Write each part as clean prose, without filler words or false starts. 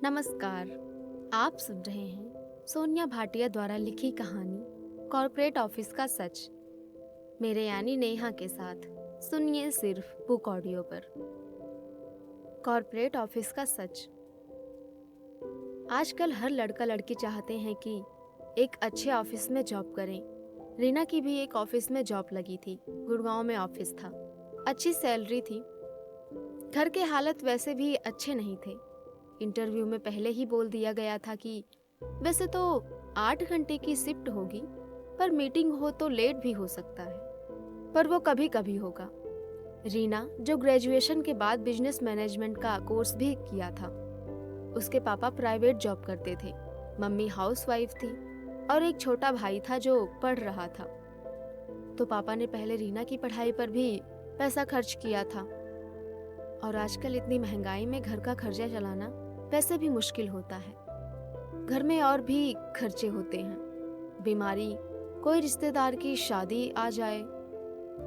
नमस्कार। आप सुन रहे हैं सोनिया भाटिया द्वारा लिखी कहानी कॉर्पोरेट ऑफिस का सच। मेरे यानी नेहा के साथ सुनिए सिर्फ बुक ऑडियो पर। कॉर्पोरेट ऑफिस का सच। आजकल हर लड़का लड़की चाहते हैं कि एक अच्छे ऑफिस में जॉब करें। रीना की भी एक ऑफिस में जॉब लगी थी। गुड़गांव में ऑफिस था, अच्छी सैलरी थी। घर के हालत वैसे भी अच्छे नहीं थे। इंटरव्यू में पहले ही बोल दिया गया था कि वैसे तो 8 घंटे की शिफ्ट होगी, पर मीटिंग हो तो लेट भी हो सकता है, पर वो कभी कभी होगा। रीना, जो ग्रेजुएशन के बाद बिजनेस मैनेजमेंट का कोर्स भी किया था, उसके पापा प्राइवेट जॉब करते थे, मम्मी हाउसवाइफ थी और एक छोटा भाई था जो पढ़ रहा था। तो पापा ने पहले रीना की पढ़ाई पर भी पैसा खर्च किया था। और आजकल इतनी महंगाई में घर का खर्चा चलाना वैसे भी मुश्किल होता है। घर में और भी खर्चे होते हैं, बीमारी, कोई रिश्तेदार की शादी आ जाए,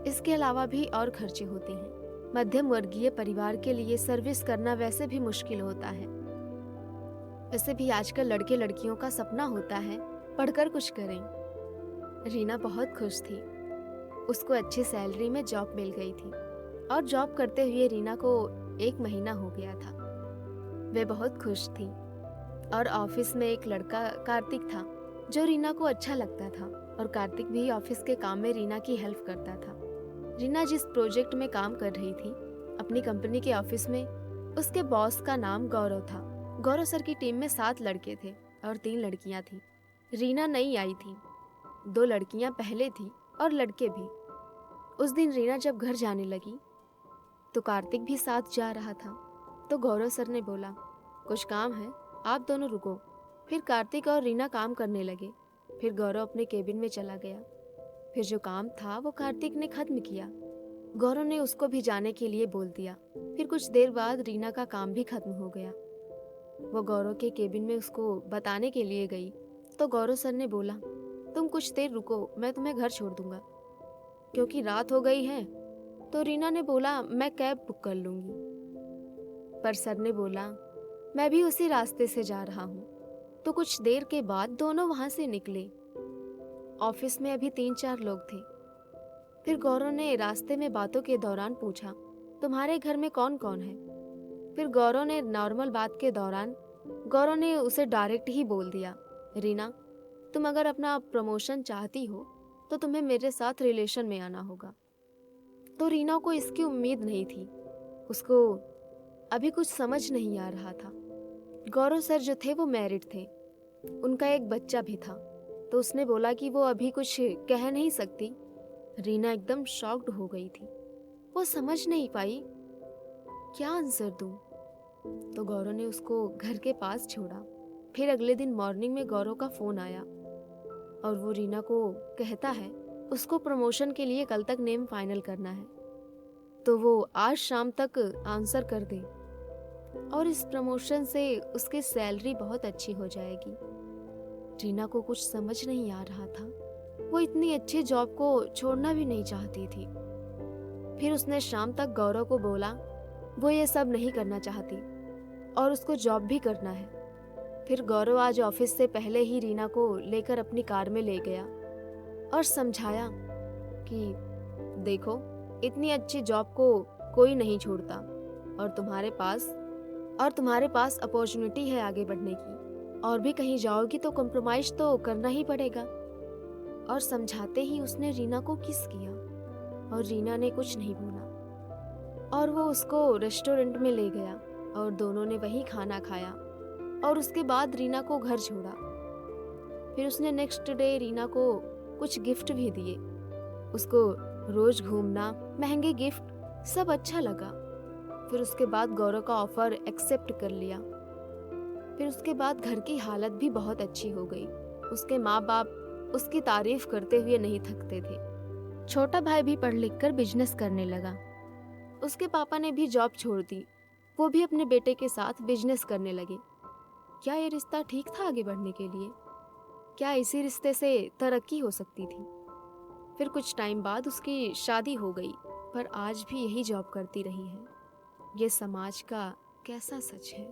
इसके अलावा भी और खर्चे होते हैं। मध्यम वर्गीय परिवार के लिए सर्विस करना वैसे भी मुश्किल होता है। वैसे भी आजकल लड़के लड़कियों का सपना होता है पढ़कर कुछ करें। रीना बहुत खुश थी। उसको अच्छी सैलरी में जॉब मिल गई थी और जॉब करते हुए रीना को 1 महीना हो गया था। वे बहुत खुश थी। और ऑफिस में एक लड़का कार्तिक था जो रीना को अच्छा लगता था, और कार्तिक भी ऑफिस के काम में रीना की हेल्प करता था। रीना जिस प्रोजेक्ट में काम कर रही थी अपनी कंपनी के ऑफिस में, उसके बॉस का नाम गौरव था। गौरव सर की टीम में 7 लड़के थे और 3 लड़कियां थी। रीना नई आई थी, 2 लड़कियां पहले थी और लड़के भी। उस दिन रीना जब घर जाने लगी तो कार्तिक भी साथ जा रहा था। तो गौरव सर ने बोला, कुछ काम है, आप दोनों रुको। फिर कार्तिक और रीना काम करने लगे। फिर गौरव अपने केबिन में चला गया। फिर जो काम था वो कार्तिक ने खत्म किया। गौरव ने उसको भी जाने के लिए बोल दिया। फिर कुछ देर बाद रीना का काम भी खत्म हो गया। वो गौरव के केबिन में उसको बताने के लिए गई तो गौरव सर ने बोला, तुम कुछ देर रुको, मैं तुम्हें घर छोड़ दूंगा, क्योंकि रात हो गई है। तो रीना ने बोला, मैं कैब बुक कर लूंगी। पर सर ने बोला, मैं भी उसी रास्ते से जा रहा हूँ। तो कुछ देर के बाद दोनों वहां से निकले। ऑफिस में अभी 3-4 लोग थे। फिर गौरव ने रास्ते में बातों के दौरान पूछा, तुम्हारे घर में कौन कौन है? फिर गौरव ने नॉर्मल बात के दौरान गौरव ने उसे डायरेक्ट ही बोल दिया, रीना, तुम अगर अपना प्रमोशन चाहती हो तो तुम्हें मेरे साथ रिलेशन में आना होगा। तो रीना को इसकी उम्मीद नहीं थी। उसको अभी कुछ समझ नहीं आ रहा था। गौरव सर जो थे वो मैरिड थे, उनका एक बच्चा भी था। तो उसने बोला कि वो अभी कुछ कह नहीं सकती। रीना एकदम शॉक्ड हो गई थी। वो समझ नहीं पाई क्या आंसर दूं। तो गौरव ने उसको घर के पास छोड़ा। फिर अगले दिन मॉर्निंग में गौरव का फोन आया और वो रीना को कहता है उसको प्रमोशन के लिए कल तक नेम फाइनल करना है, तो वो आज शाम तक आंसर कर दे और इस प्रमोशन से उसकी सैलरी बहुत अच्छी हो जाएगी। रीना को कुछ समझ नहीं आ रहा था। वो इतनी अच्छी जॉब को छोड़ना भी नहीं चाहती थी। फिर उसने शाम तक गौरव को बोला वो ये सब नहीं करना चाहती और उसको जॉब भी करना है। फिर गौरव आज ऑफिस से पहले ही रीना को लेकर अपनी कार में ले गया और समझाया कि देखो, इतनी अच्छी जॉब को कोई नहीं छोड़ता और तुम्हारे पास अपॉर्चुनिटी है आगे बढ़ने की। और भी कहीं जाओगी तो कॉम्प्रोमाइज तो करना ही पड़ेगा। और समझाते ही उसने रीना को किस किया और रीना ने कुछ नहीं बोला। और वो उसको रेस्टोरेंट में ले गया और दोनों ने वहीं खाना खाया और उसके बाद रीना को घर छोड़ा। फिर उसने नेक्स्ट डे रीना को कुछ गिफ्ट भी दिए। उसको रोज घूमना, महंगे गिफ्ट सब अच्छा लगा। फिर उसके बाद गौरव का ऑफर एक्सेप्ट कर लिया। फिर उसके बाद घर की हालत भी बहुत अच्छी हो गई। उसके माँ बाप उसकी तारीफ करते हुए नहीं थकते थे। छोटा भाई भी पढ़ लिख कर बिजनेस करने लगा। उसके पापा ने भी जॉब छोड़ दी। वो भी अपने बेटे के साथ बिजनेस करने लगे। क्या ये रिश्ता ठीक था आगे बढ़ने के लिए? क्या इसी रिश्ते से तरक्की हो सकती थी? फिर कुछ टाइम बाद उसकी शादी हो गई, पर आज भी यही जॉब करती रही है। ये समाज का कैसा सच है?